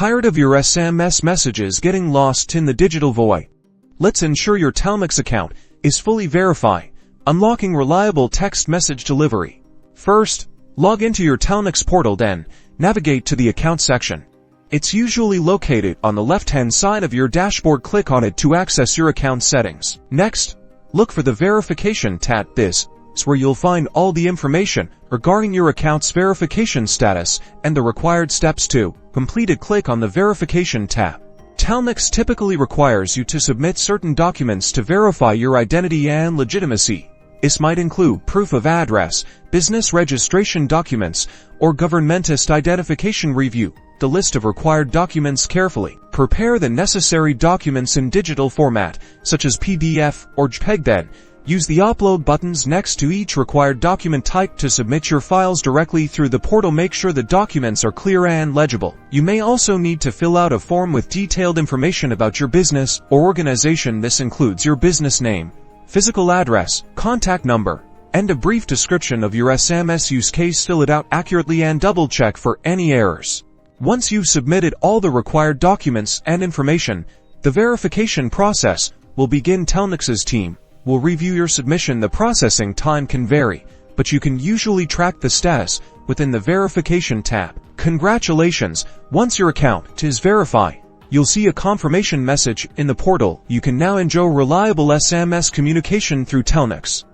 Tired of your SMS messages getting lost in the digital void? Let's ensure your Telnyx account is fully verified, unlocking reliable text message delivery. First, log into your Telnyx portal, then navigate to the account section. It's usually located on the left-hand side of your dashboard. Click on it to access your account settings. Next, look for the Verification tab. This is where you'll find all the information regarding your account's verification status and the required steps to complete it. Click on the Verification tab. Telnyx typically requires you to submit certain documents to verify your identity and legitimacy. This might include proof of address, business registration documents, or governmentist identification. Review the list of required documents carefully. Prepare the necessary documents in digital format, such as PDF or JPEG. Then, use the upload buttons next to each required document type to submit your files directly through the portal. Make sure the documents are clear and legible. You may also need to fill out a form with detailed information about your business or organization. This includes your business name, physical address, contact number, and a brief description of your SMS use case. Fill it out accurately and double-check for any errors. Once you've submitted all the required documents and information, the verification process will begin. Telnyx's team will review your submission. The processing time can vary, but you can usually track the status within the Verification tab. Congratulations! Once your account is verified, you'll see a confirmation message in the portal. You can now enjoy reliable SMS communication through Telnyx.